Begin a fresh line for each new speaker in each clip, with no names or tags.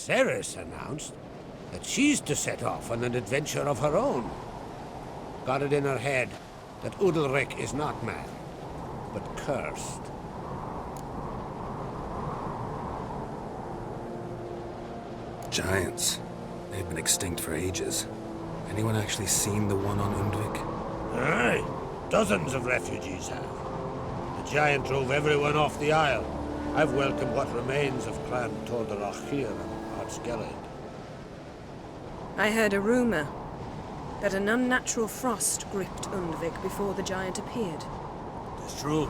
Ceres announced that she's to set off on an adventure of her own. Got it in her head that Udalric is not mad, but cursed.
Giants. They've been extinct for ages. Anyone actually seen the one on Undvik?
Aye, dozens of refugees have. The giant drove everyone off the isle. I've welcomed what remains of Clan Tordorachir and Ardskellig.
I heard a rumor that an unnatural frost gripped Undvik before the giant appeared.
It's true.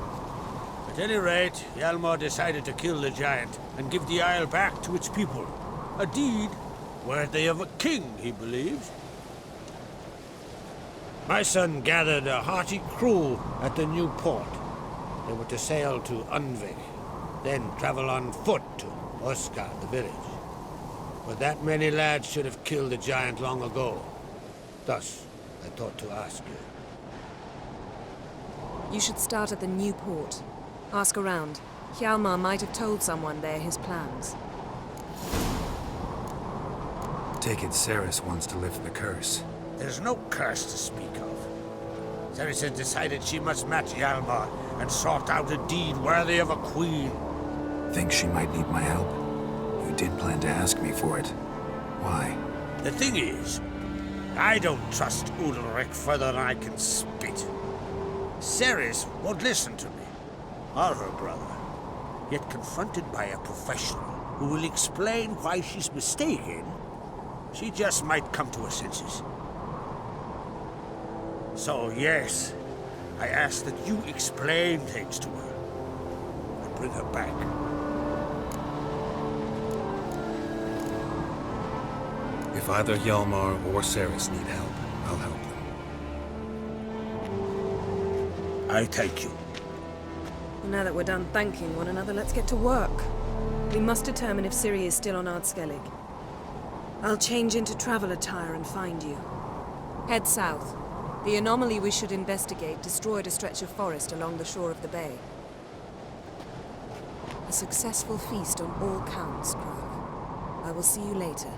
At any rate, Hjalmar decided to kill the giant and give the isle back to its people. A deed worthy of a king, he believes. My son gathered a hearty crew at the new port. They were to sail to Undvik, then travel on foot to Oskar, the village. But that many lads should have killed the giant long ago. Thus, I thought to ask you.
You should start at the new port. Ask around. Hjalmar might have told someone there his plans.
Take it Ceres wants to lift the curse.
There's no curse to speak of. Ceres has decided she must match Hjalmar and sort out a deed worthy of a queen.
Think she might need my help? You did plan to ask me for it. Why?
The thing is, I don't trust Udalric further than I can spit. Ceres won't listen to me, or her brother. Yet confronted by a professional who will explain why she's mistaken, she just might come to her senses. So yes, I ask that you explain things to her and bring her back.
If either Hjalmar or Ceres need help, I'll help them.
I thank you.
Now that we're done thanking one another, let's get to work. We must determine if Ciri is still on Ardskellig. I'll change into travel attire and find you. Head south. The anomaly we should investigate destroyed a stretch of forest along the shore of the bay. A successful feast on all counts, Krog. I will see you later.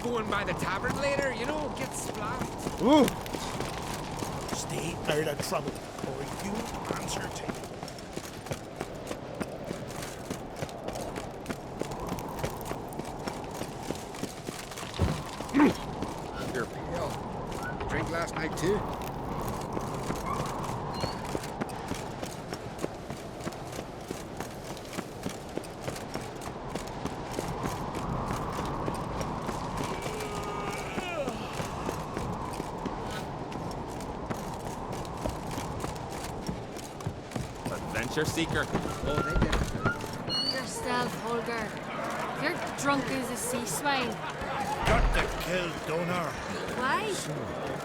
Going by the tavern later, you know, get splashed.
Ooh! Stay out of trouble, or you answer to.
You're pale. You drank last night too? Seeker. Oh, they did.
Yourself, Holger. You're drunk as a sea swine.
Got to kill Donar.
Why?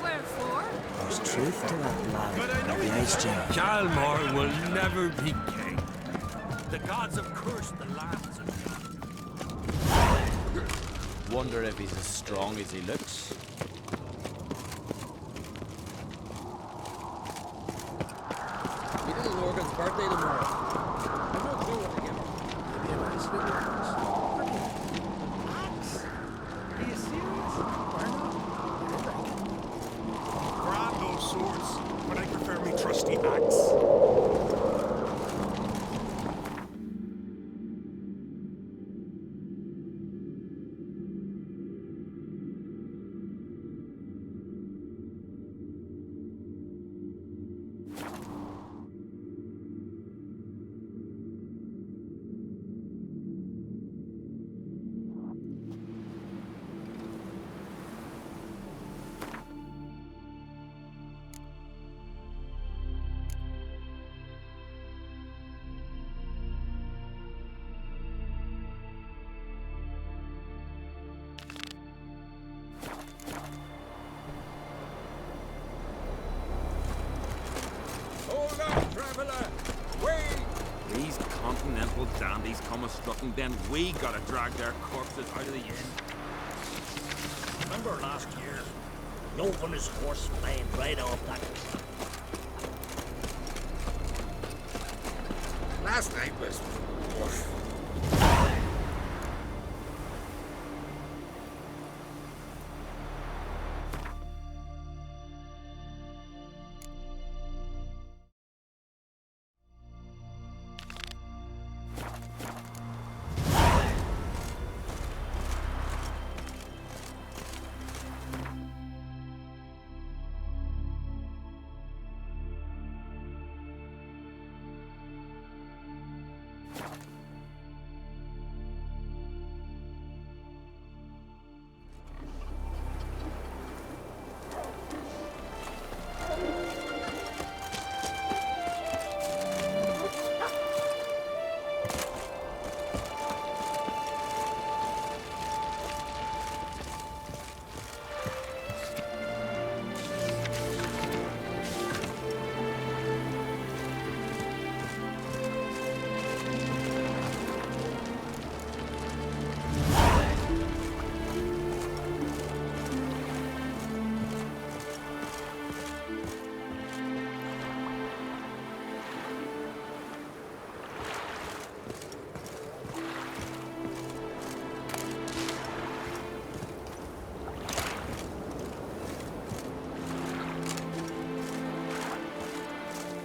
Wherefore?
There's truth to that lad of the Ice Giant.
Hjalmar will never be king. The gods have cursed the lands of
Wonder if he's as strong as he looks.
Birthday tomorrow. I've no clue what to give him. Maybe a nice little axe. Are you serious? Why not?
Grab those swords, but I prefer me trusty axe.
continental dandies come a-strutting, then we gotta drag their corpses out of the inn.
Remember last year? Yoke on his horse flying right off that.
Last night was... oof.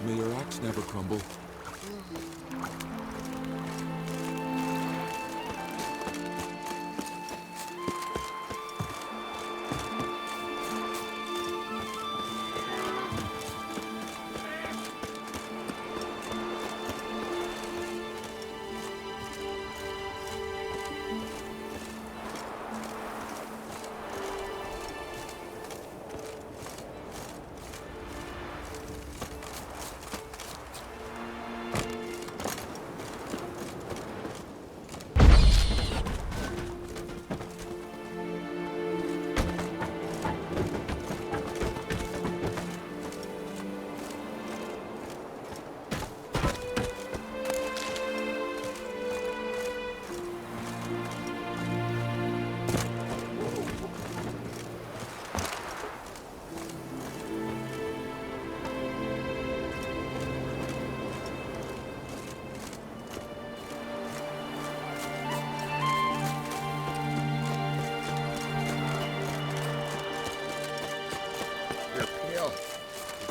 May your axe never crumble.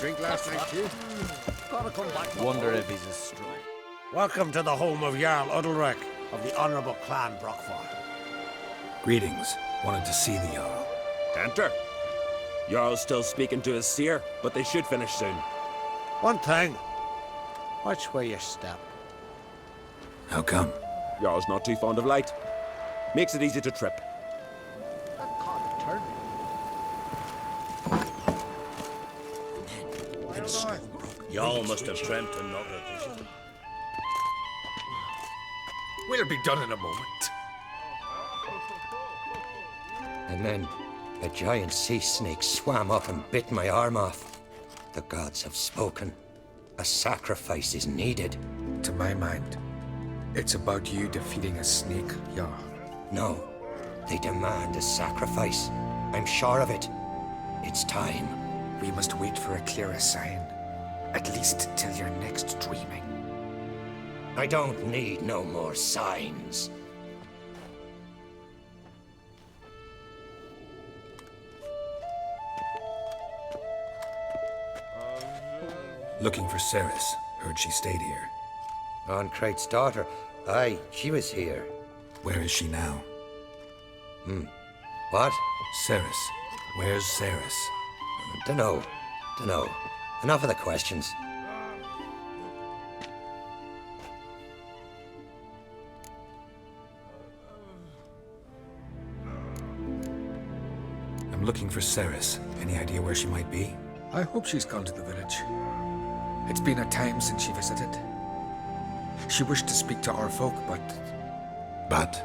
Drink last night too?
Gotta come back.
Wonder if he's as strong.
Welcome to the home of Jarl Udalric of the Honourable Clan Brockford.
Greetings. Wanted to see the Jarl.
Enter. Jarl's still speaking to his seer, but they should finish soon.
One thing. Watch where you step.
How come?
Jarl's not too fond of light. Makes it easy to trip.
That can't turn.
Y'all must have dreamt another vision.
We'll be done in a moment.
And then a giant sea snake swam up and bit my arm off. The gods have spoken. A sacrifice is needed.
To my mind, it's about you defeating a snake, Jarl.
No, they demand a sacrifice. I'm sure of it. It's time.
We must wait for a clearer sign. At least till your next dreaming.
I don't need no more signs.
Looking for Ceres. Heard she stayed here.
Ancrate's daughter. Aye, she was here.
Where is she now?
What?
Ceres. Where's Ceres?
Dunno. Enough of the questions.
I'm looking for Ceres. Any idea where she might be?
I hope she's gone to the village. It's been a time since she visited. She wished to speak to our folk, but...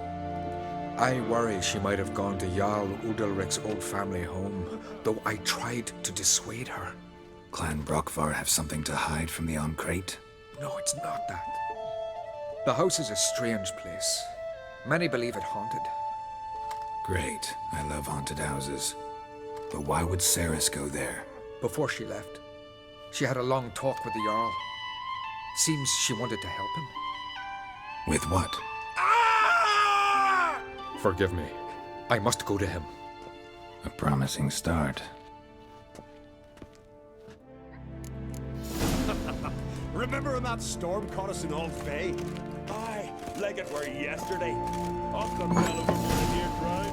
I worry she might have gone to Jarl Udalric's old family home, though I tried to dissuade her.
Clan Brockvar have something to hide from the Ancrate?
No, it's not that. The house is a strange place. Many believe it haunted.
Great. I love haunted houses. But why would Ceres go there?
Before she left, she had a long talk with the Jarl. Seems she wanted to help him.
With what?
Forgive me. I must go to him.
A promising start.
Remember when that storm caught us in Old Bay? Aye, like it were yesterday. I've got well overboard in here dry.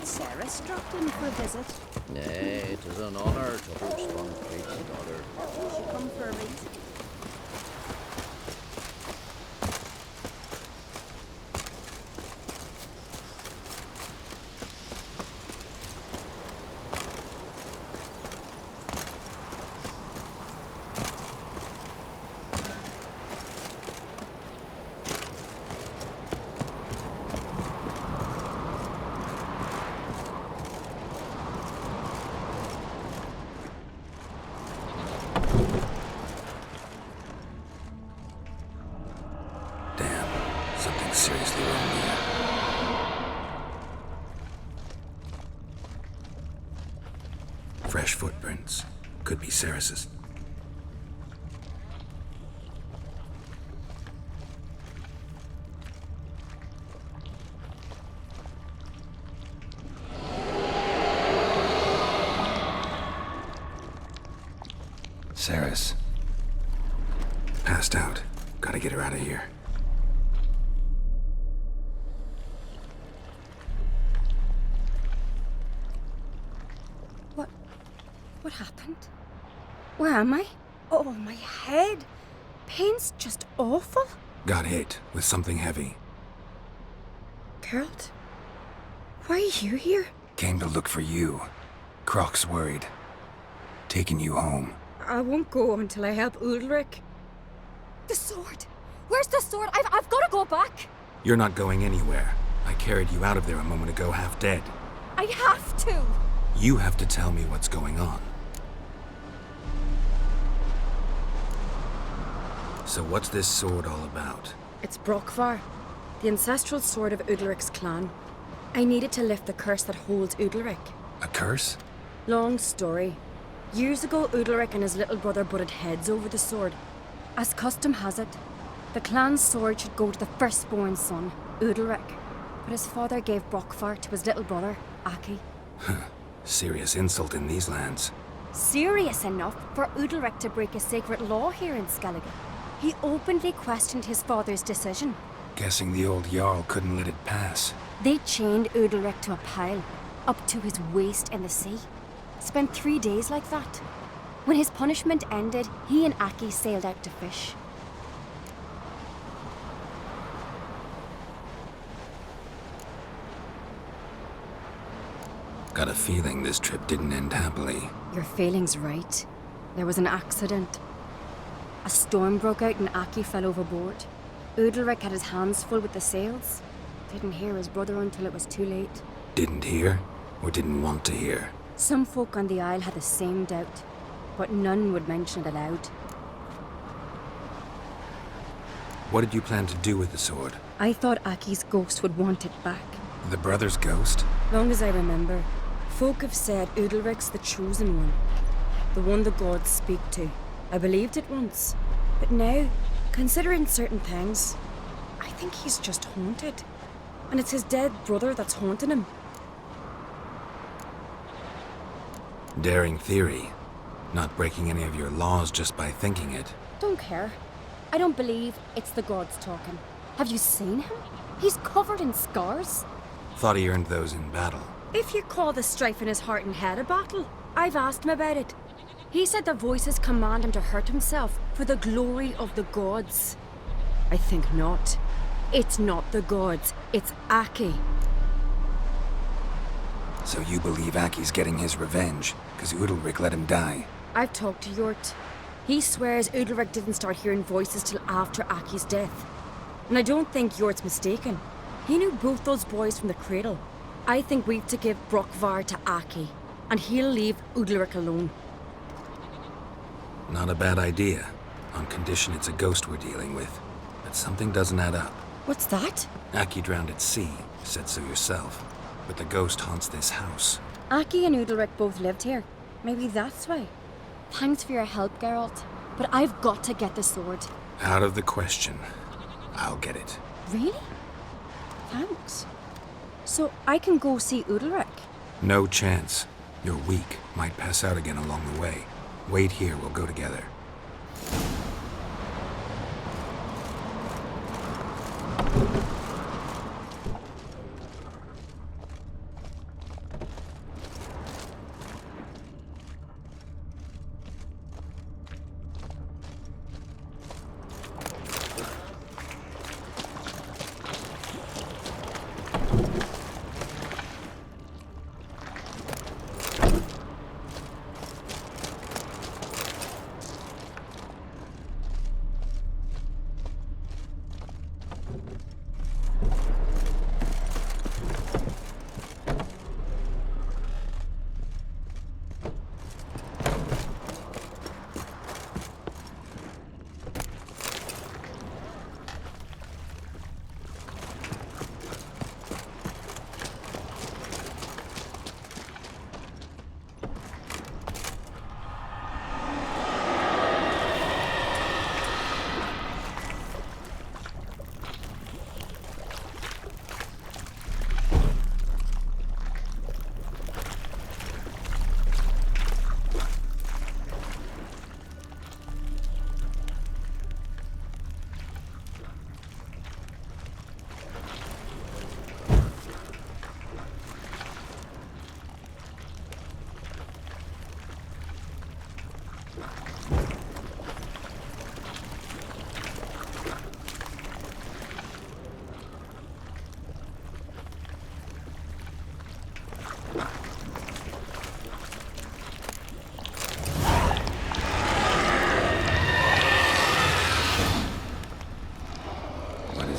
Ceres dropped in for a visit.
Nay, it is an honour to host one priest's daughter.
She come for a reason.
Seriously wrong here. Fresh footprints. Could be Ceres's. Ceres. Passed out. Gotta get her out of here.
What happened? Where am I? Oh, my head. Pain's just awful.
Got hit with something heavy.
Geralt? Why are you here?
Came to look for you. Croc's worried. Taking you home.
I won't go until I help Ulrich. The sword! Where's the sword? I've got to go back!
You're not going anywhere. I carried you out of there a moment ago half dead.
I have to!
You have to tell me what's going on. So what's this sword all about?
It's Brokvar, the ancestral sword of Udalric's clan. I needed to lift the curse that holds Udalric.
A curse?
Long story. Years ago, Udalric and his little brother butted heads over the sword. As custom has it, the clan's sword should go to the firstborn son, Udalric. But his father gave Brokvar to his little brother, Aki.
Serious insult in these lands.
Serious enough for Udalric to break a sacred law here in Skellige. He openly questioned his father's decision.
Guessing the old Jarl couldn't let it pass.
They chained Udalric to a pile, up to his waist in the sea. Spent 3 days like that. When his punishment ended, he and Aki sailed out to fish.
Got a feeling this trip didn't end happily.
Your feeling's right. There was an accident. A storm broke out and Aki fell overboard. Udalric had his hands full with the sails. Didn't hear his brother until it was too late.
Didn't hear? Or didn't want to hear?
Some folk on the Isle had the same doubt, but none would mention it aloud.
What did you plan to do with the sword?
I thought Aki's ghost would want it back.
The brother's ghost?
Long as I remember, folk have said Udalric's the chosen one. The one the gods speak to. I believed it once. But now, considering certain things, I think he's just haunted. And it's his dead brother that's haunting him.
Daring theory. Not breaking any of your laws just by thinking it.
Don't care. I don't believe it's the gods talking. Have you seen him? He's covered in scars.
Thought he earned those in battle.
If you call the strife in his heart and head a battle, I've asked him about it. He said the voices command him to hurt himself for the glory of the gods. I think not. It's not the gods, it's Aki.
So you believe Aki's getting his revenge, because Udalric let him die?
I've talked to Yort. He swears Udalric didn't start hearing voices till after Aki's death. And I don't think Yort's mistaken. He knew both those boys from the cradle. I think we've to give Brokvar to Aki, and he'll leave Udalric alone.
Not a bad idea, on condition it's a ghost we're dealing with. But something doesn't add up.
What's that?
Aki drowned at sea, you said so yourself. But the ghost haunts this house.
Aki and Udalric both lived here. Maybe that's why. Thanks for your help, Geralt. But I've got to get the sword.
Out of the question. I'll get it.
Really? Thanks. So I can go see Udalric?
No chance. You're weak. Might pass out again along the way. Wait here, we'll go together.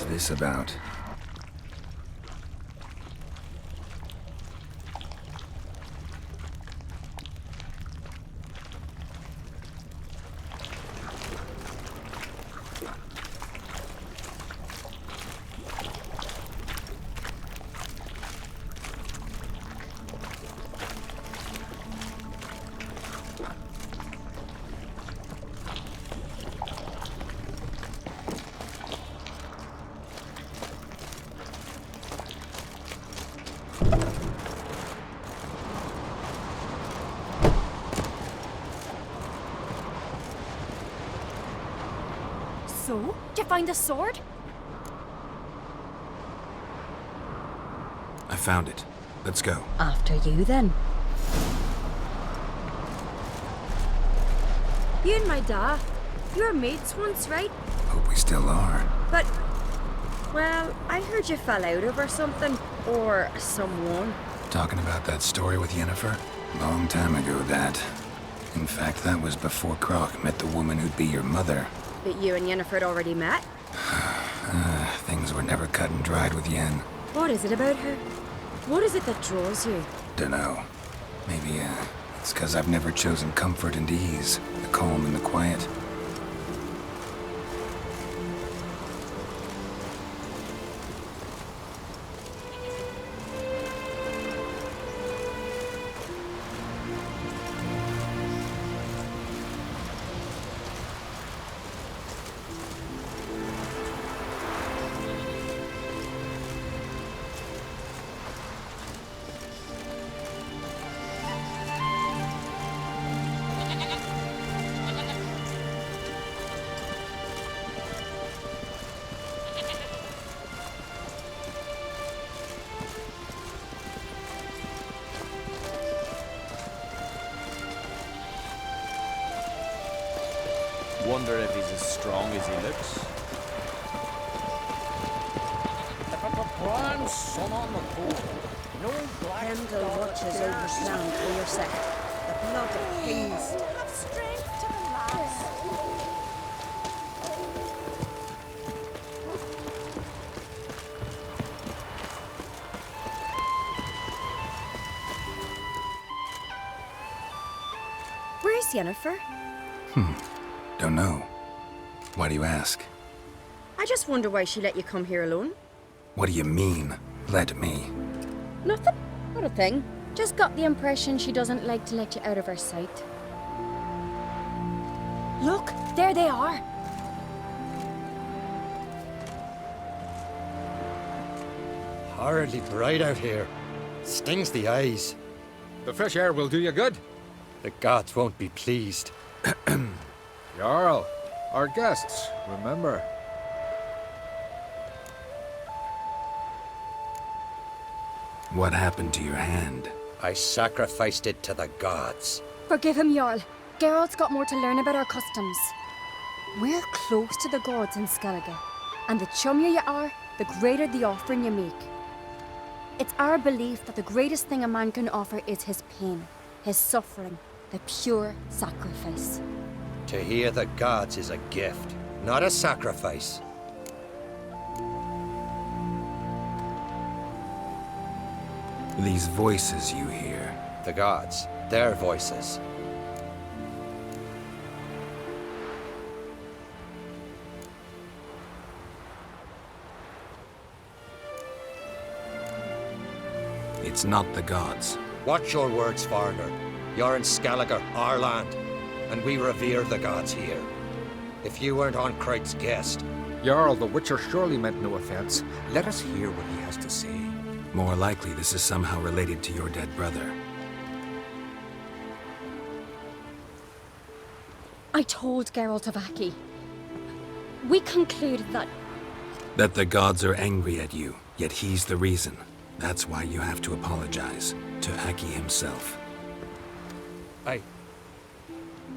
This about?
So, did you find the sword?
I found it. Let's go.
After you, then. You and my dad, you were mates once, right?
Hope we still are.
But, well, I heard you fell out over something. Or someone.
Talking about that story with Yennefer? Long time ago, that. In fact, that was before Croc met the woman who'd be your mother.
But you and Yennefer had already met?
Things were never cut and dried with Yen.
What is it about her? What is it that draws you?
Dunno. Maybe, it's 'cause I've never chosen comfort and ease. The calm and the quiet.
wonder if he's as strong as he looks. If I put prime sun on the cold, no black
Kendall watches over sound for your set. The blood of kings.
Have strength to the last.
Where's Yennefer?
Don't know. Why do you ask?
I just wonder why she let you come here alone.
What do you mean, let me?
Nothing. Not a thing. Just got the impression she doesn't like to let you out of her sight. Look, there they are.
Horridly bright out here. Stings the eyes.
The fresh air will do you good.
The gods won't be pleased.
Jarl, our guests, remember.
What happened to your hand?
I sacrificed it to the gods.
Forgive him, Jarl. Geralt's got more to learn about our customs. We're close to the gods in Skellige, and the chummier you are, the greater the offering you make. It's our belief that the greatest thing a man can offer is his pain, his suffering, the pure sacrifice.
To hear the gods is a gift, not a sacrifice.
These voices you hear.
The gods, their voices.
It's not the gods.
Watch your words, foreigner. You're in Skellige, our land, and we revere the gods here. If you weren't on Cright's guest...
Jarl, the Witcher surely meant no offense. Let us hear what he has to say.
More likely this is somehow related to your dead brother.
I told Geralt of Aki. We concluded that...
That the gods are angry at you, yet he's the reason. That's why you have to apologize to Aki himself.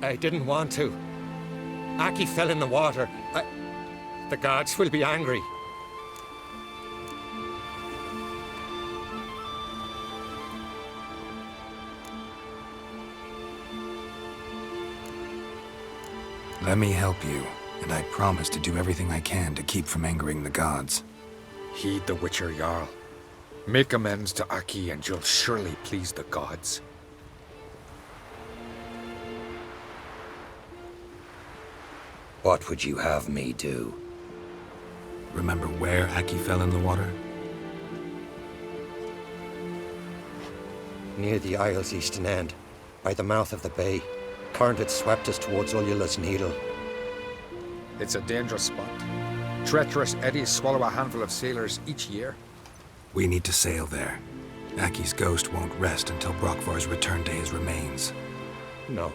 I didn't want to. Aki fell in the water. The gods will be angry.
Let me help you, and I promise to do everything I can to keep from angering the gods.
Heed the Witcher, Jarl. Make amends to Aki and you'll surely please the gods.
What would you have me do?
Remember where Aki fell in the water?
Near the Isle's eastern end, by the mouth of the bay. Current had swept us towards Ullula's Needle.
It's a dangerous spot. Treacherous eddies swallow a handful of sailors each year.
We need to sail there. Aki's ghost won't rest until Brokvar's returned to his remains.
No.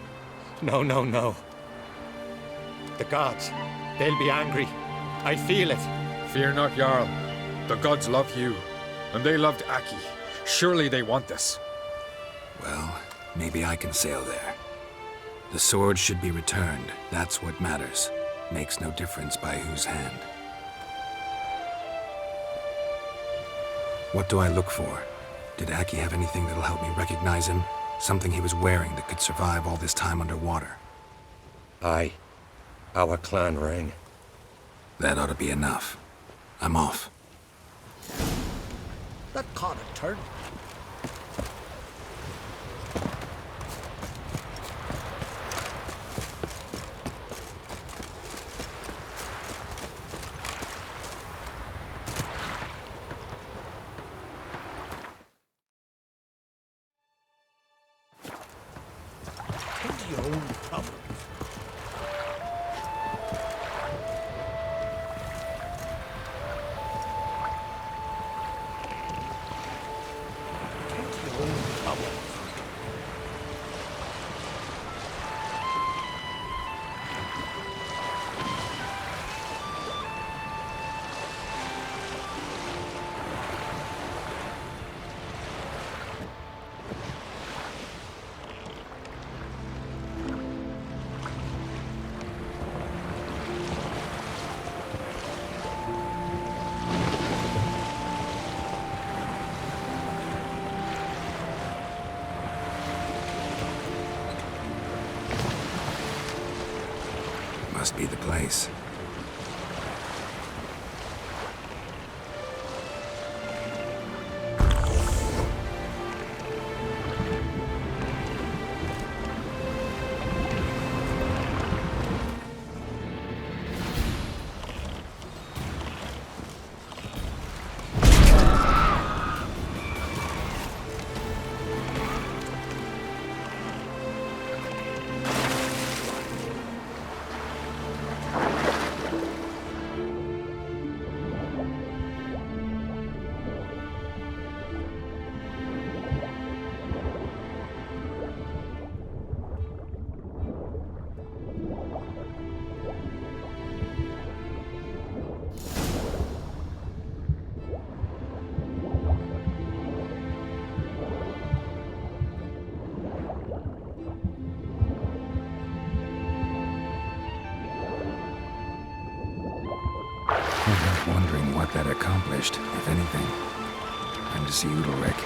No. The gods, they'll be angry. I feel it.
Fear not, Jarl. The gods love you, and they loved Aki. Surely they want this.
Well, maybe I can sail there. The sword should be returned. That's what matters. Makes no difference by whose hand. What do I look for? Did Aki have anything that'll help me recognize him? Something he was wearing that could survive all this time underwater?
Aye. Our clan ring.
That ought to be enough. I'm off.
That caught a turn. Your own problem.
must be the place. I'm left wondering what that accomplished, if anything. Time to see Udalric.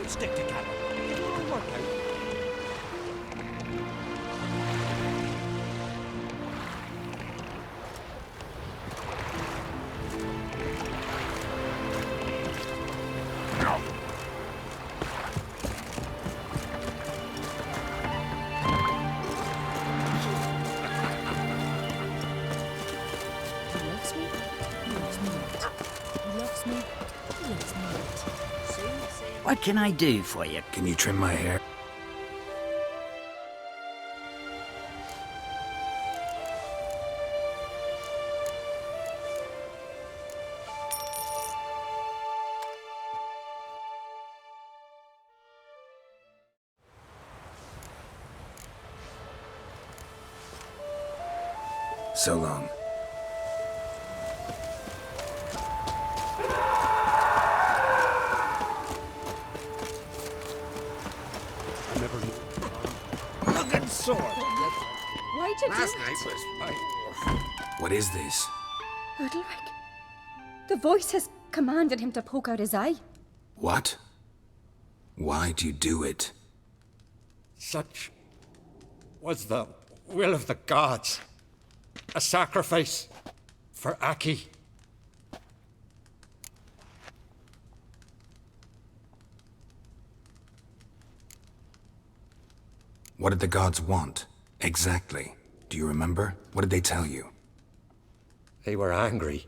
Stick together. It'll work out.
He loves me. He loves me not. He loves me. He loves me not.
What can I do for you?
Can you trim my hair? So long.
Sword.
Why'd you
Last
do
night
it?
was fine.
What is this?
Udalric. The voice has commanded him to poke out his eye.
What? Why do you do it?
Such was the will of the gods. A sacrifice for Aki.
What did the gods want? Exactly. Do you remember? What did they tell you?
They were angry.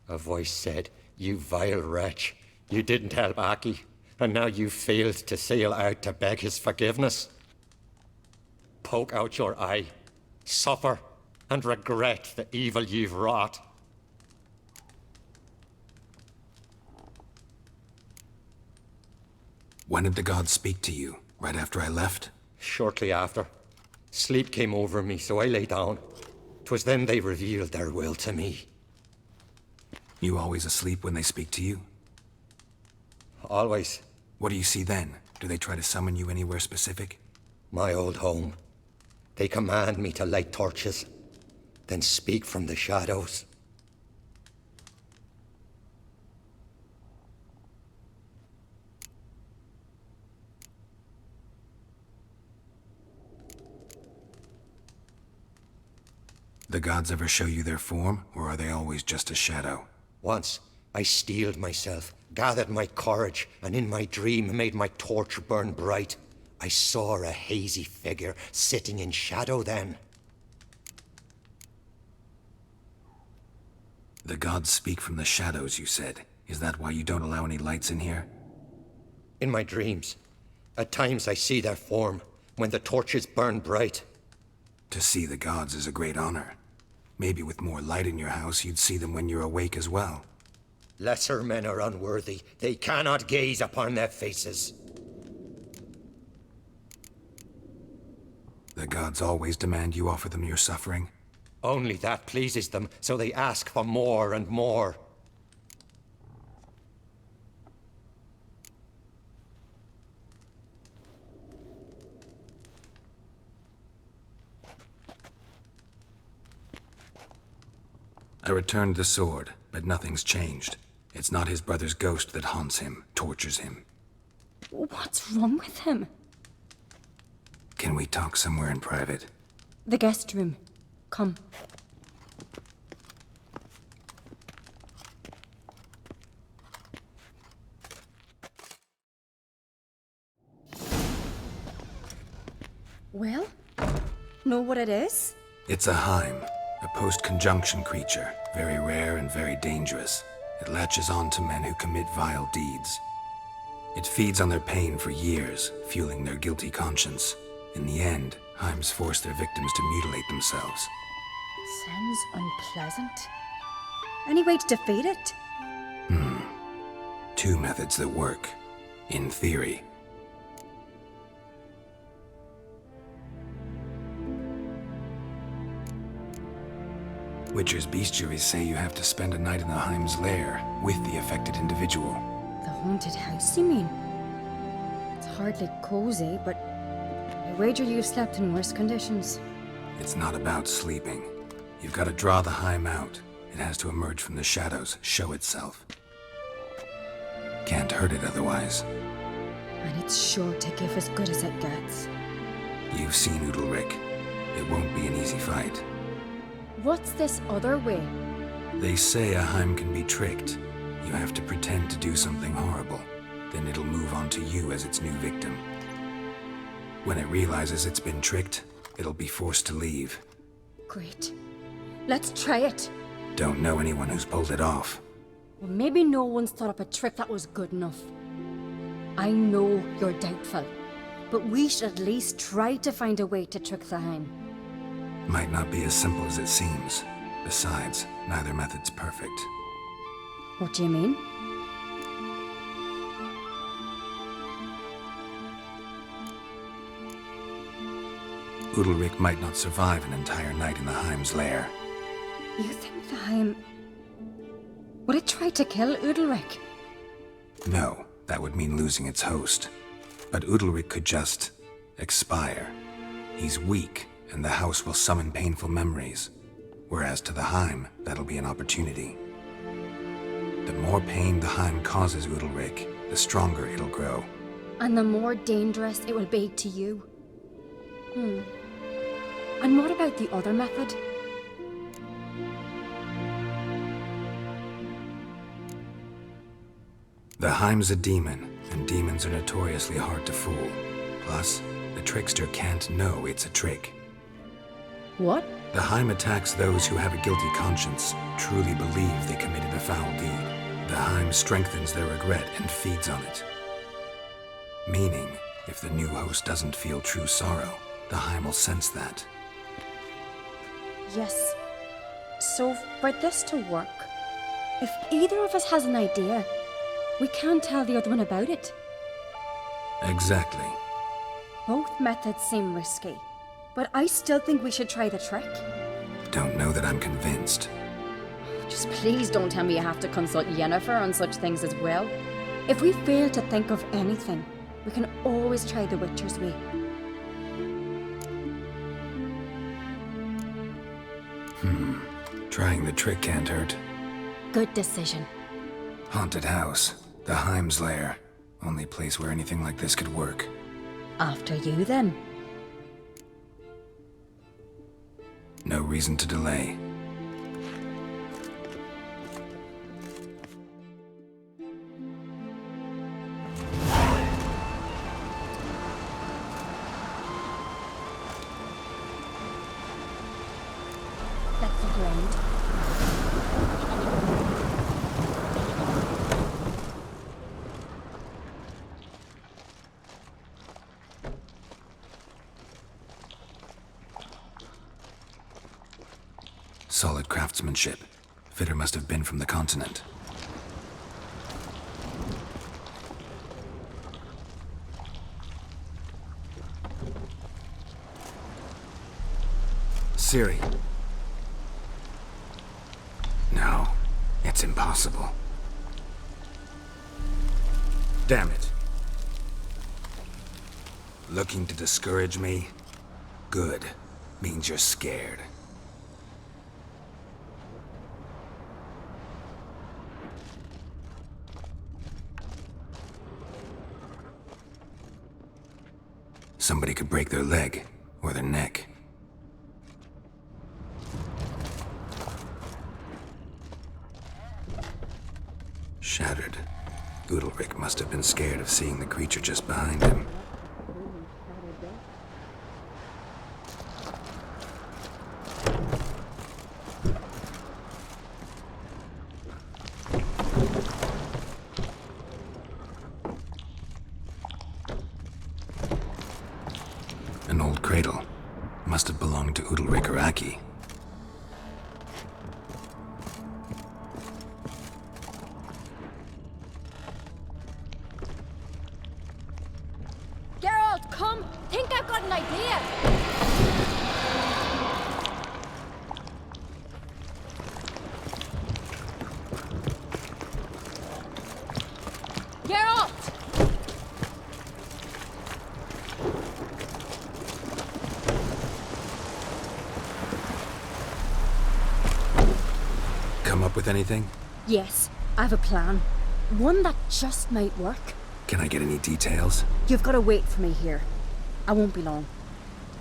A voice said, "You vile wretch, you didn't help Aki, and now you failed to sail out to beg his forgiveness. Poke out your eye, suffer, and regret the evil you've wrought."
When did the gods speak to you? Right after I left?
Shortly after. Sleep came over me, so I lay down. 'Twas then they revealed their will to me.
You always asleep when they speak to you?
Always.
What do you see then? Do they try to summon you anywhere specific?
my old home. They command me to light torches, then speak from the shadows.
The gods ever show you their form, or are they always just a shadow?
Once, I steeled myself, gathered my courage, and in my dream made my torch burn bright. I saw a hazy figure sitting in shadow then.
The gods speak from the shadows, you said. Is that why you don't allow any lights in here?
In my dreams, at times I see their form, when the torches burn bright.
To see the gods is a great honor. Maybe with more light in your house, you'd see them when you're awake as well.
Lesser men are unworthy. They cannot gaze upon their faces.
The gods always demand you offer them your suffering?
Only that pleases them, so they ask for more and more.
I returned the sword, but nothing's changed. It's not his brother's ghost that haunts him, tortures him.
What's wrong with him?
Can we talk somewhere in private?
The guest room. Come. Well, know what it is?
It's a Heim, a post-conjunction creature, very rare and very dangerous. It latches on to men who commit vile deeds. It feeds on their pain for years, fueling their guilty conscience. In the end, Heims force their victims to mutilate themselves.
Sounds unpleasant. Any way to defeat it?
Two methods that work, in theory. Witcher's bestiaries say you have to spend a night in the Heim's lair with the affected individual.
The haunted house, you mean? It's hardly cozy, but I wager you've slept in worse conditions.
It's not about sleeping. You've got to draw the Heim out. It has to emerge from the shadows, show itself. Can't hurt it otherwise.
And it's sure to give as good as it gets.
You've seen Udalric. It won't be an easy fight.
What's this other way?
They say a Heim can be tricked. You have to pretend to do something horrible. Then it'll move on to you as its new victim. When it realizes it's been tricked, it'll be forced to leave.
Great. Let's try it.
Don't know anyone who's pulled it off.
Well, maybe no one's thought up a trick that was good enough. I know you're doubtful, but we should at least try to find a way to trick the Heim.
Might not be as simple as it seems. Besides, neither method's perfect.
What do you mean?
Udalric might not survive an entire night in the Heim's lair.
You think the Heim... Would it try to kill Udalric?
No, that would mean losing its host. But Udalric could just... expire. He's weak, and the house will summon painful memories. Whereas to the Heim, that'll be an opportunity. The more pain the Heim causes Udalric, the stronger it'll grow.
And the more dangerous it will be to you. And what about the other method?
The Heim's a demon, and demons are notoriously hard to fool. Plus, the trickster can't know it's a trick.
What?
The Heim attacks those who have a guilty conscience, truly believe they committed a foul deed. The Heim strengthens their regret and feeds on it. Meaning, if the new host doesn't feel true sorrow, the Heim will sense that.
Yes. So, for this to work, if either of us has an idea, we can't tell the other one about it.
Exactly.
Both methods seem risky, but I still think we should try the trick.
Don't know that I'm convinced.
Just please don't tell me you have to consult Yennefer on such things as well. If we fail to think of anything, we can always try the Witcher's way.
Trying the trick can't hurt.
Good decision.
Haunted house. The Heim's lair. Only place where anything like this could work.
After you, then.
No reason to delay.
That's the ground.
Solid craftsmanship. Fitter must have been from the continent. Ciri. No, it's impossible. Damn it. Looking to discourage me? Good. Means you're scared. Somebody could break their leg, or their neck. Shattered. Udalric must have been scared of seeing the creature just behind him. An old cradle. Must have belonged to Udalric or Aki.
Geralt, come! Think I've got an idea! Geralt!
Come up with anything?
Yes, I have a plan. One that just might work.
Can I get any details?
You've got to wait for me here. I won't be long.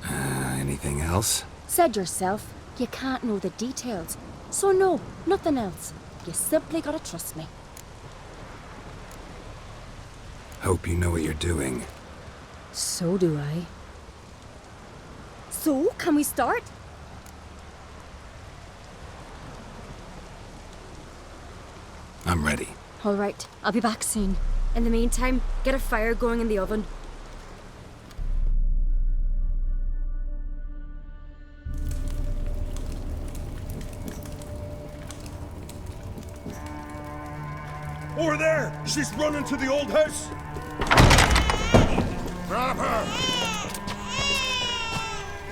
Anything else?
Said yourself, you can't know the details. So no, nothing else. You simply gotta trust me.
Hope you know what you're doing.
So do I. So, can we start?
I'm ready.
All right, I'll be back soon. In the meantime, get a fire going in the oven.
Over there! She's running to the old house! Grab her!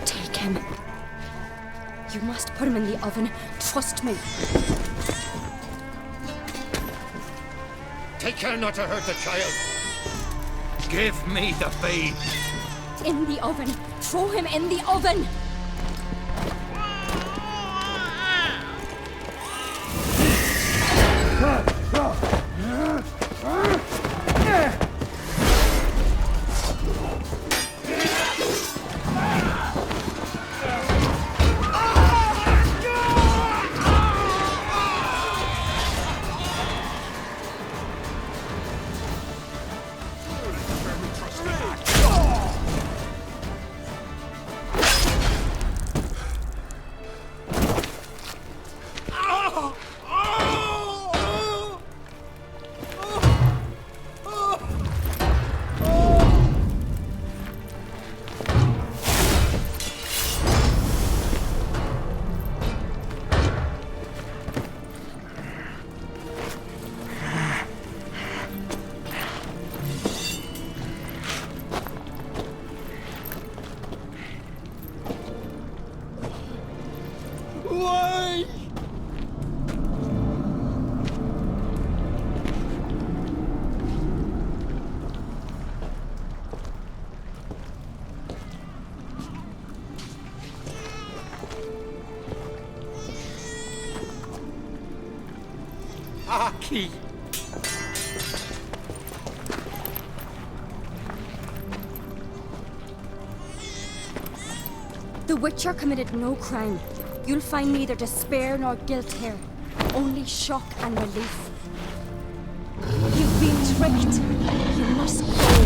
Take him. You must put him in the oven. Trust me.
Take care not to hurt the child. Give me the babe.
In the oven. Throw him in the oven.
key.
The Witcher committed no crime. You'll find neither despair nor guilt here. Only shock and relief. You've been tricked. You must go.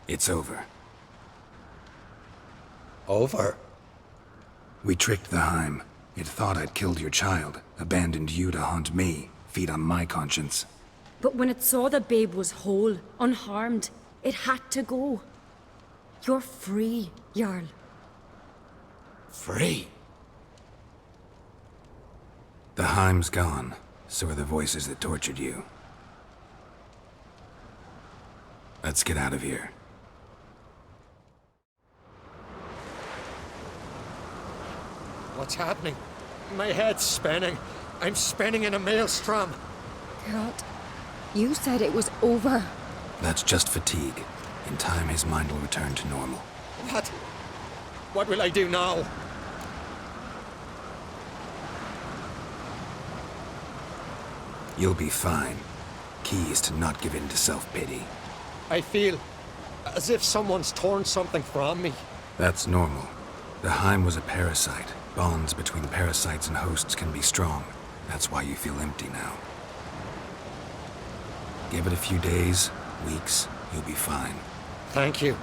It's over.
Over?
We tricked the Heim. It thought I'd killed your child, abandoned you to haunt me, feed on my conscience.
But when it saw the babe was whole, unharmed, it had to go. You're free, Jarl.
Free?
The Heim's gone, so are the voices that tortured you. Let's get out of here.
What's happening? My head's spinning. I'm spinning in a maelstrom.
Geralt, you said it was over.
That's just fatigue. In time, his mind will return to normal.
What? What will I do now?
You'll be fine. Key is to not give in to self-pity.
I feel as if someone's torn something from me.
That's normal. The Heim was a parasite. Bonds between parasites and hosts can be strong. That's why you feel empty now. Give it a few days, weeks, you'll be fine.
Thank you.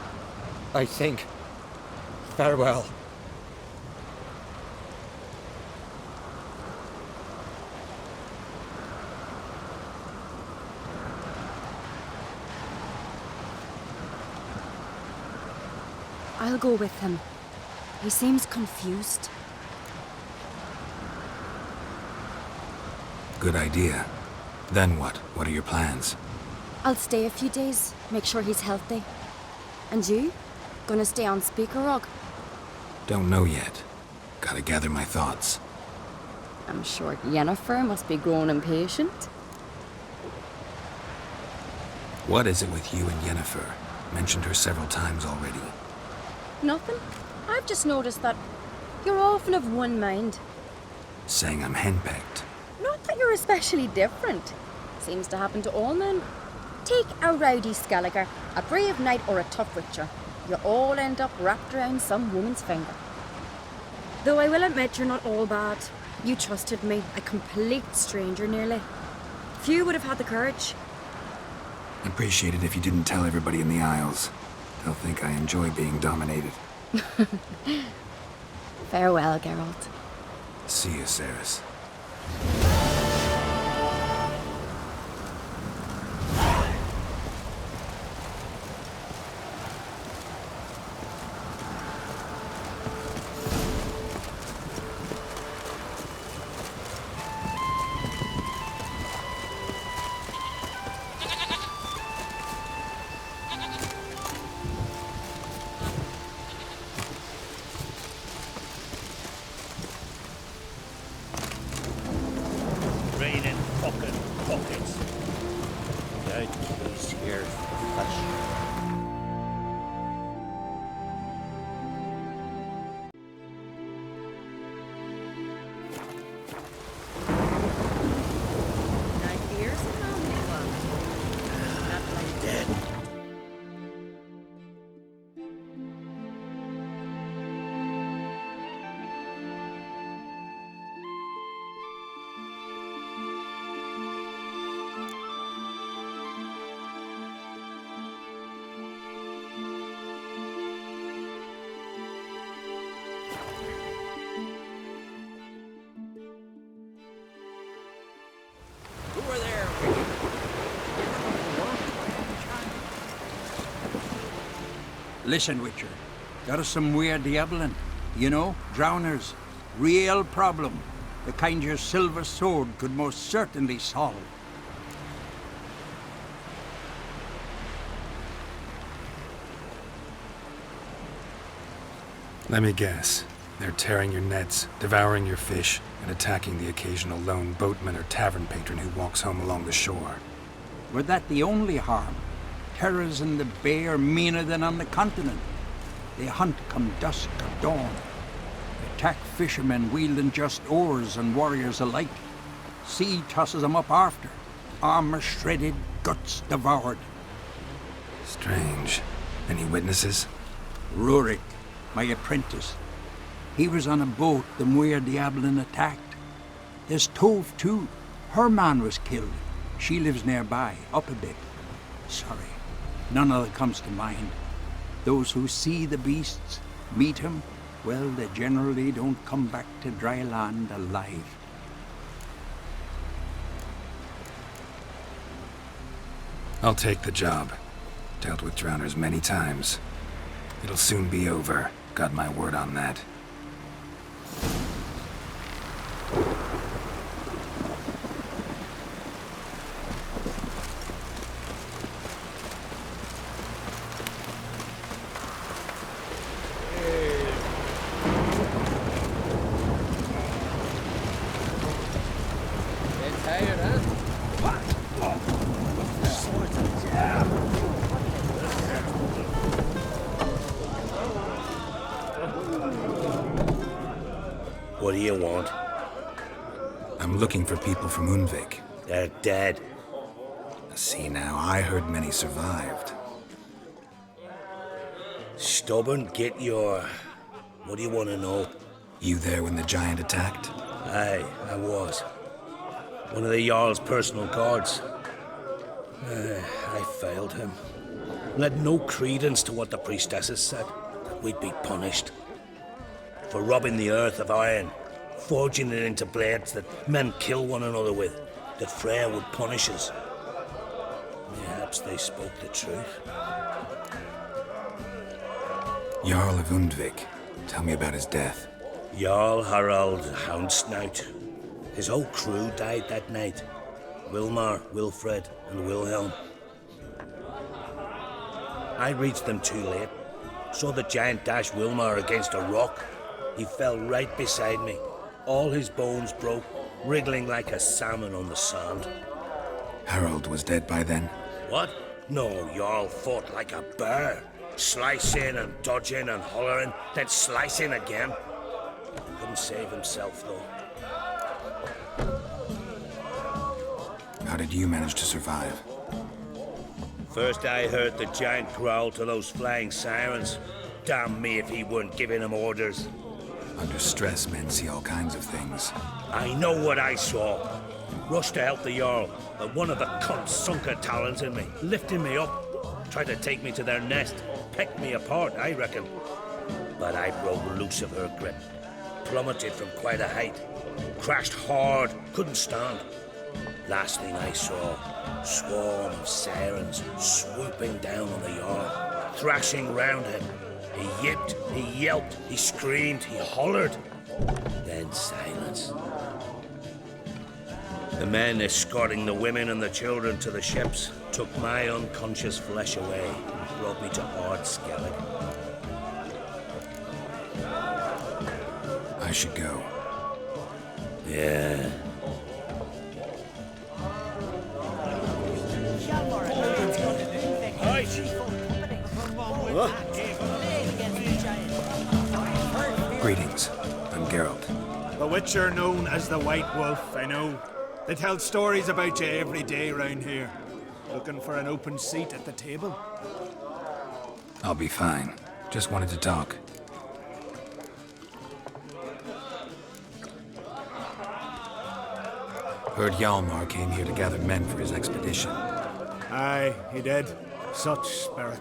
I think. Farewell.
I'll go with him. He seems confused.
Good idea. Then what? What are your plans?
I'll stay a few days, make sure he's healthy. And you? Gonna stay on Speaker Rock?
Don't know yet. Gotta gather my thoughts.
I'm sure Yennefer must be growing impatient.
What is it with you and Yennefer? Mentioned her several times already.
Nothing. I've just noticed that you're often of one mind.
Saying I'm henpecked.
Not that you're especially different. Seems to happen to all men. Take a rowdy Skelliger, a brave knight or a tough witcher. You all end up wrapped around some woman's finger. Though I will admit you're not all bad. You trusted me, a complete stranger nearly. Few would have had the courage.
Appreciate it if you didn't tell everybody in the Isles. They'll think I enjoy being dominated.
Farewell, Geralt.
See you, Ceres.
Raining fucking buckets. Doubt he's here for flesh. Dead. Who are there?
Listen, Witcher. There is some weird diabling. You know, drowners. Real problem. The kind your silver sword could most certainly solve.
Let me guess. They're tearing your nets, devouring your fish, and attacking the occasional lone boatman or tavern patron who walks home along the shore.
Were that the only harm? Terrors in the bay are meaner than on the continent. They hunt come dusk or dawn. Attack fishermen wielding just oars and warriors alike. Sea tosses them up after. Armor shredded, guts devoured.
Strange. Any witnesses?
Rurik, my apprentice. He was on a boat the Muir Diablin attacked. There's Tove, too. Her man was killed. She lives nearby, up a bit. Sorry, none of it comes to mind. Those who see the beasts, meet him, well, they generally don't come back to dry land alive.
I'll take the job. Dealt with drowners many times. It'll soon be over. Got my word on that.
What do you want?
I'm looking for people from Unvik.
They're dead.
See now, I heard many survived.
Stubborn, get your... What do you want to know?
You there when the giant attacked?
Aye, I was. One of the Jarl's personal guards. I failed him. Led no credence to what the priestesses said, that we'd be punished. For robbing the earth of iron, forging it into blades that men kill one another with, that Freya would punish us. Perhaps they spoke the truth.
Jarl of Undvik. Tell me about his death.
Jarl Harald Houndsnout. His whole crew died that night. Wilmar, Wilfred, and Wilhelm. I reached them too late. Saw the giant dash Wilmar against a rock. He fell right beside me. All his bones broke, wriggling like a salmon on the sand.
Harold was dead by then?
What? No, Jarl fought like a bear. Slicing and dodging and hollering, then slicing again. Couldn't save himself, though.
How did you manage to survive?
First I heard the giant growl to those flying sirens. Damn me if he weren't giving him orders.
Under stress, men see all kinds of things.
I know what I saw. Rushed to help the Jarl, but one of the cunts sunk her talons in me, lifting me up. Tried to take me to their nest. Pecked me apart, I reckon. But I broke loose of her grip. Plummeted from quite a height. Crashed hard, couldn't stand. Last thing I saw, swarm of sirens swooping down on the Jarl, thrashing round him. He yipped, he yelped, he screamed, he hollered. Then silence. The men escorting the women and the children to the ships took my unconscious flesh away and brought me to Ardskellig.
I should go.
Yeah.
Greetings. I'm Geralt.
The Witcher known as the White Wolf, I know. They tell stories about you every day round here. Looking for an open seat at the table?
I'll be fine. Just wanted to talk. Heard Hjalmar came here to gather men for his expedition.
Aye, he did. Such spirit.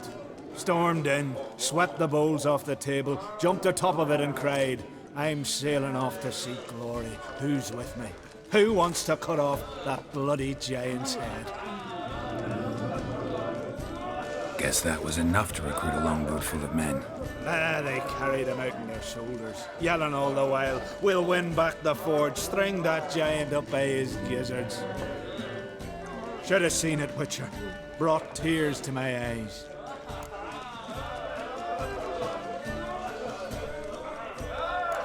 Stormed in, swept the bowls off the table, jumped atop of it and cried, "I'm sailing off to seek glory. Who's with me? Who wants to cut off that bloody giant's head?"
Guess that was enough to recruit a longboat full of men.
They carried him out on their shoulders, yelling all the while, "We'll win back the forge, string that giant up by his gizzards." Should have seen it, Witcher. Brought tears to my eyes.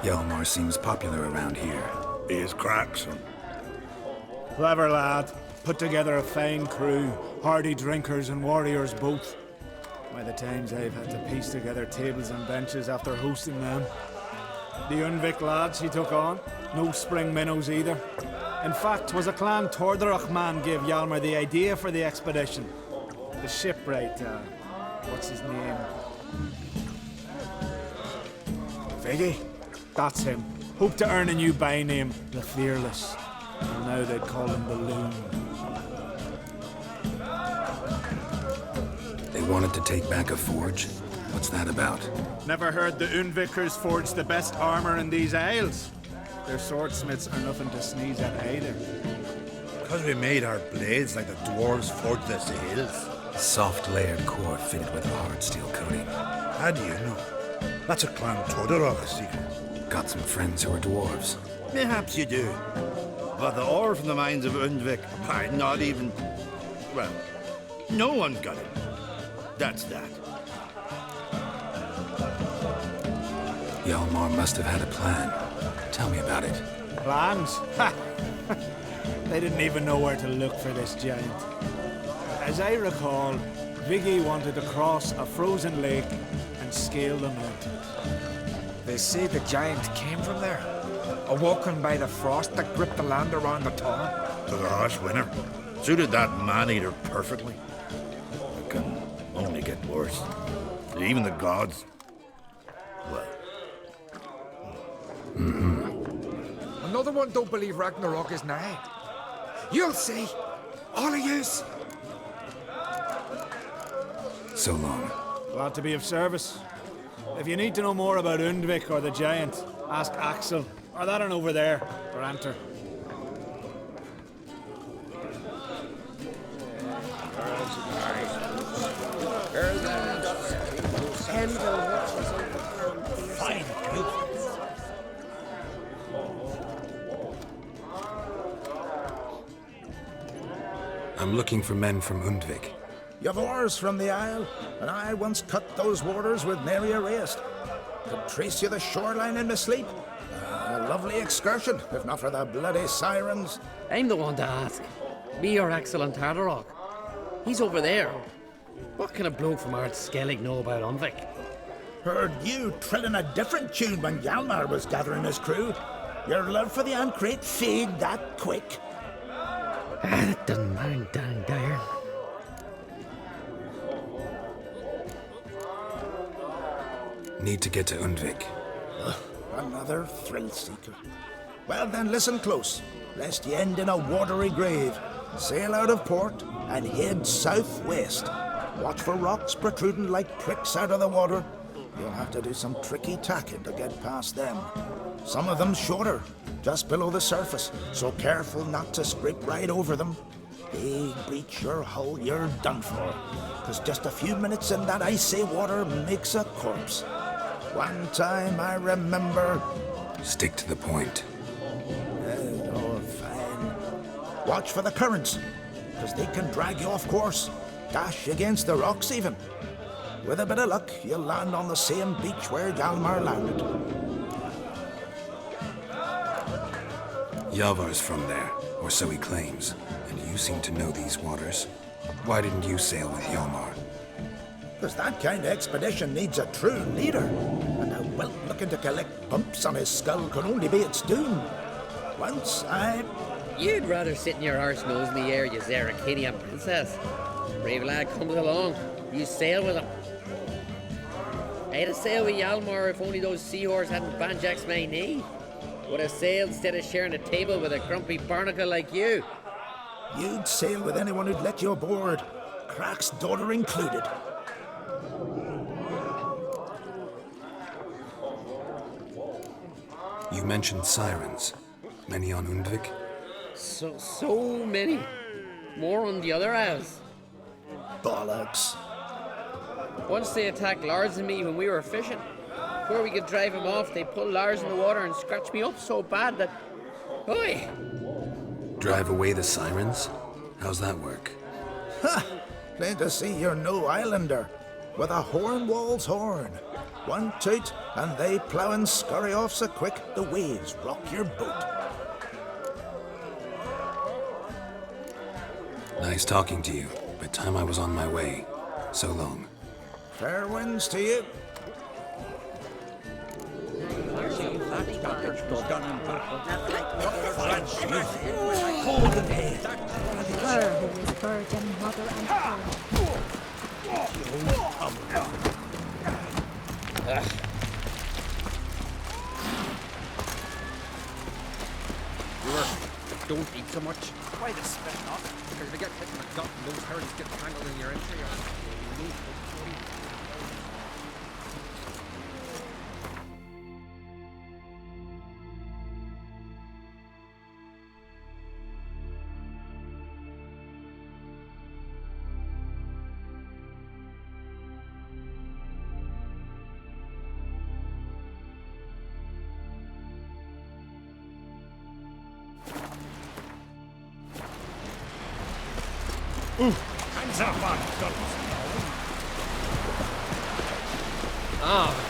Hjalmar seems popular around here.
He is crack, son.
Clever lad. Put together a fine crew. Hardy drinkers and warriors both. By the times I've had to piece together tables and benches after hosting them. The Unvik lads he took on. No spring minnows either. In fact, 'twas a clan Tordarach man gave Hjalmar the idea for the expedition. The shipwright, what's his name? Viggy? That's him. Hoped to earn a new by-name, the Fearless. And now they'd call him the Loon.
They wanted to take back a forge? What's that about?
Never heard the Unvikers forged the best armor in these isles. Their swordsmiths are nothing to sneeze at either.
Because we made our blades like the dwarves forged their sails.
Soft layered core fitted with a hard steel coating.
How do you know? That's a clan Tordarach secret.
Got some friends who are dwarves.
Perhaps you do. But the ore from the mines of Undvik, not even... Well, no one got it. That's that.
Hjalmar must have had a plan. Tell me about it.
Plans? Ha! They didn't even know where to look for this giant. As I recall, Viggy wanted to cross a frozen lake and scale the mountains.
They say the giant came from there, awoken by the frost that gripped the land around the town.
Took a harsh winter. Suited that man-eater perfectly. It can only get worse. Even the gods... well...
Another one don't believe Ragnarok is nigh. You'll see. All of yous.
So long.
Glad to be of service. If you need to know more about Undvik or the giant, ask Axel, or that one over there, or Enter.
Fine, good.
I'm looking for men from Undvik.
You've oars from the isle, and I once cut those waters with nary a rest. Could trace you the shoreline in my sleep. A lovely excursion, if not for the bloody sirens.
I'm the one to ask. Me or Axel and Tardarok? He's over there. What can a bloke from Ard Skellig know about Undvik?
Heard you trilling a different tune when Hjalmar was gathering his crew. Your love for the Ancrate fade that quick.
That doesn't mind dang dire.
Need to get to Undvik.
Another thrill-seeker. Well then, listen close, lest ye end in a watery grave. Sail out of port and head southwest. Watch for rocks protruding like pricks out of the water. You'll have to do some tricky tacking to get past them. Some of them shorter, just below the surface, so careful not to scrape right over them. They breach your hull, you're done for. 'Cause just a few minutes in that icy water makes a corpse. One time I remember...
Stick to the point.
Oh, fine. Watch for the currents, 'cause they can drag you off course. Dash against the rocks even. With a bit of luck, you'll land on the same beach where Hjalmar landed.
Yavar's from there, or so he claims. And you seem to know these waters. Why didn't you sail with Hjalmar?
'Cause that kind of expedition needs a true leader. And a whelp looking to collect bumps on his skull can only be its doom. Once I...
You'd rather sit in your arse nose in the air, you Zaracanian princess. Brave lad comes along, you sail with him. I'd have sailed with Hjalmar if only those seahorses hadn't banjaxed my knee. Would have sailed instead of sharing a table with a grumpy barnacle like you.
You'd sail with anyone who'd let you aboard. Crack's daughter included.
You mentioned sirens. Many on Undvik?
So many. More on the other isles.
Bollocks.
Once they attacked Lars and me when we were fishing. Before we could drive him off, they pulled Lars in the water and scratched me up so bad that... Oi!
Drive away the sirens? How's that work?
Ha! Plain to see you're no islander. With a horn wall's horn. One toot, and they plough and scurry off so quick the waves rock your boat.
Nice talking to you, but time I was on my way. So long.
Fair winds to you.
Golden head. Her who is virgin, mother, and father.
Don't eat so much. Why the spit not? Because if you get hit in the gut and those herds get tangled in your entry, you lose the story.
Hands up, man.
Ah.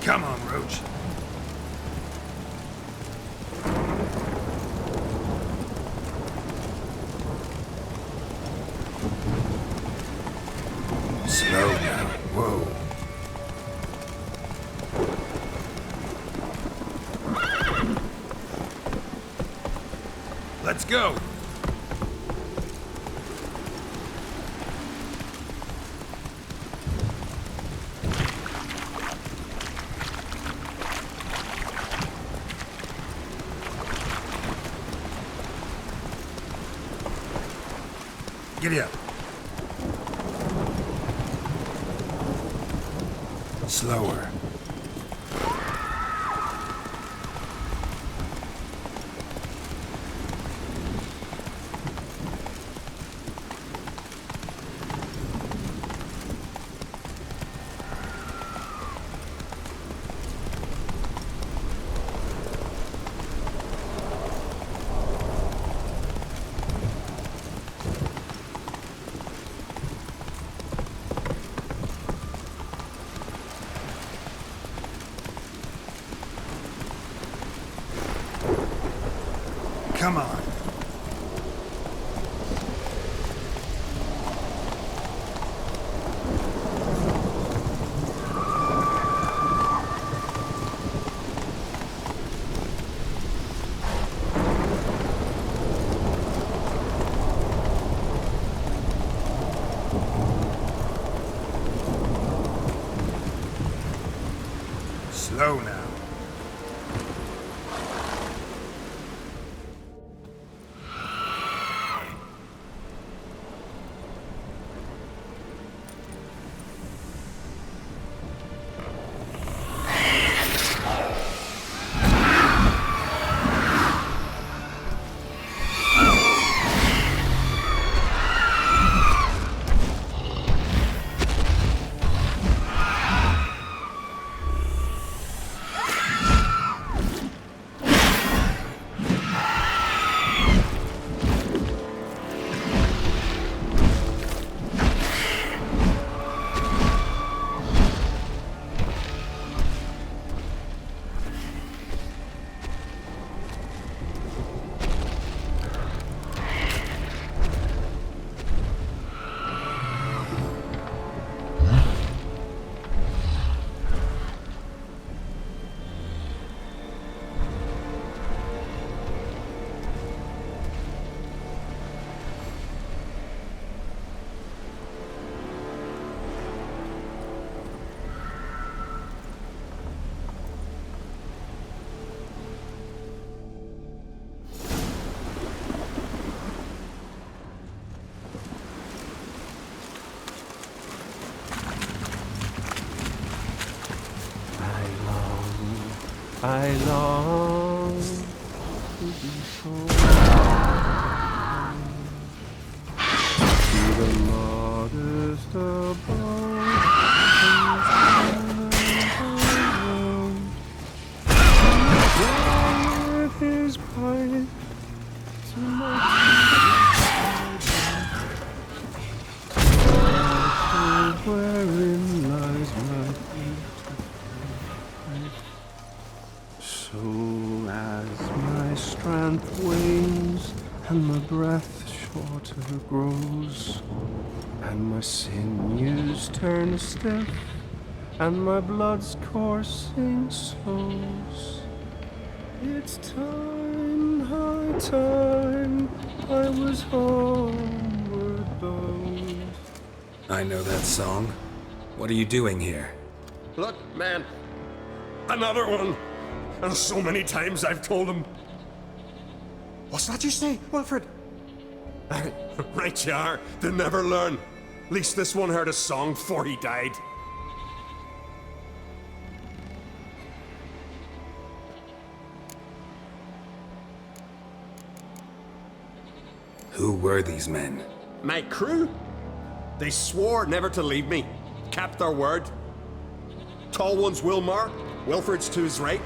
Come on, Roach. Slow now. Whoa. Let's go. Giddy up. Slower.
Come on. Slow now.
I long to be shown to the modest abode with his pipe to wherein lies my so as my strength wanes and my breath shorter grows, and my sinews turn stiff, and my blood's coursing slows, it's time, high time, I was homeward bound.
I know that song. What are you doing here?
Look, man. Another one. And so many times I've told him. What's that you say, Wilfred? Right you are. They never learn. At least this one heard a song before he died.
Who were these men?
My crew? They swore never to leave me. Kept their word. Tall one's Wilmar, Wilfred's to his right,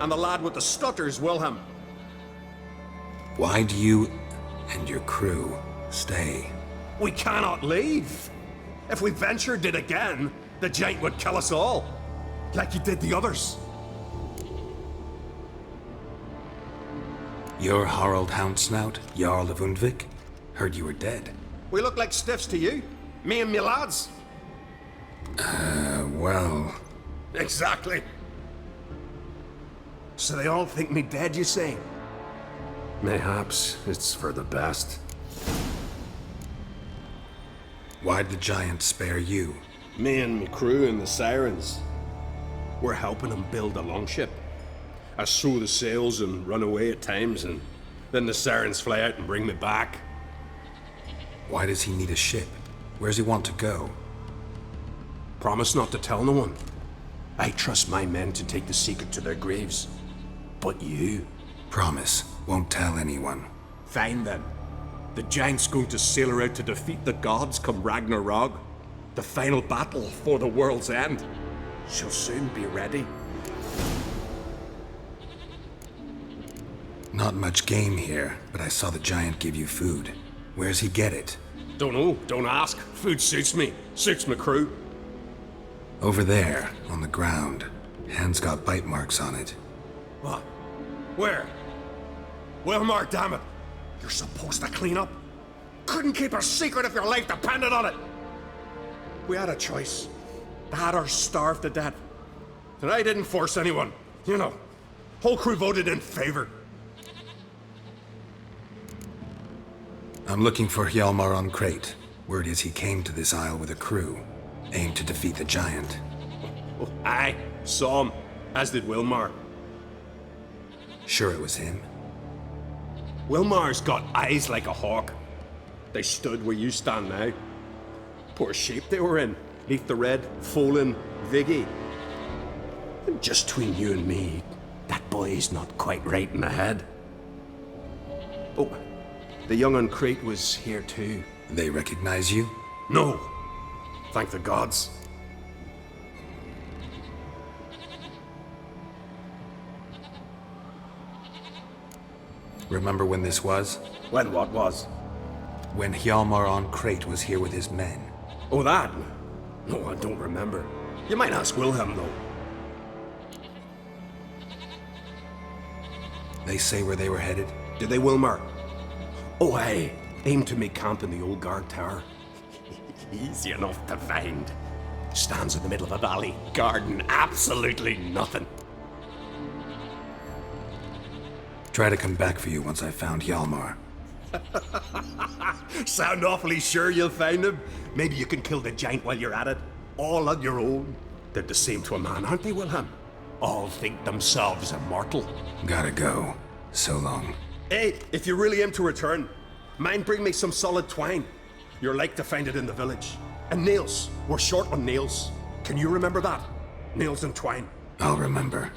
and the lad with the stutter's Wilhelm.
Why do you and your crew stay?
We cannot leave. If we ventured it again, the giant would kill us all, like he did the others.
You're Harald Houndsnout, Jarl of Undvik? Heard you were dead.
We look like stiffs to you. Me and me lads.
Well...
Exactly. So they all think me dead, you say?
Mayhaps it's for the best.
Why'd the giant spare you?
Me and me crew and the sirens. We're helping him build a longship. I sew the sails and run away at times, and then the sirens fly out and bring me back.
Why does he need a ship? Where's he want to go?
Promise not to tell no one. I trust my men to take the secret to their graves. But you?
Promise, won't tell anyone.
Fine then. The giant's going to sail her out to defeat the gods come Ragnarok. The final battle for the world's end. She'll soon be ready.
Not much game here, but I saw the giant give you food. Where's he get it?
Don't know, don't ask. Food suits me. Suits my crew.
Over there, on the ground. Hand's got bite marks on it.
What? Where? Wilmar, damn it! You're supposed to clean up. Couldn't keep a secret if your life depended on it. We had a choice. The Hatters starved to death. And I didn't force anyone. You know, whole crew voted in favor.
I'm looking for Hjalmar on Crate. Word is he came to this isle with a crew, aimed to defeat the giant.
Oh, aye, saw him, as did Wilmar.
Sure it was him?
Wilmar's got eyes like a hawk. They stood where you stand now. Poor shape they were in, neath the red, Folin, Viggy. And just between you and me, that boy's not quite right in the head. Oh, the young on Crate was here too.
They recognize you?
No. Thank the gods.
Remember when this was?
When what was?
When Hjalmar on Crate was here with his men.
Oh, that? No, I don't remember. You might ask Wilhelm, though.
They say where they were headed?
Did they, Wilmar? Oh, aye. Aimed to make camp in the old guard tower. Easy enough to find. Stands in the middle of a valley, guarding absolutely nothing.
Try to come back for you once I've found Hjalmar.
Sound awfully sure you'll find him? Maybe you can kill the giant while you're at it. All on your own. They're the same to a man, aren't they, Wilhelm? All think themselves immortal.
Gotta go. So long.
Hey, if you really aim to return, mind bring me some solid twine. You're like to find it in the village. And nails. We're short on nails. Can you remember that? Nails and twine.
I'll remember.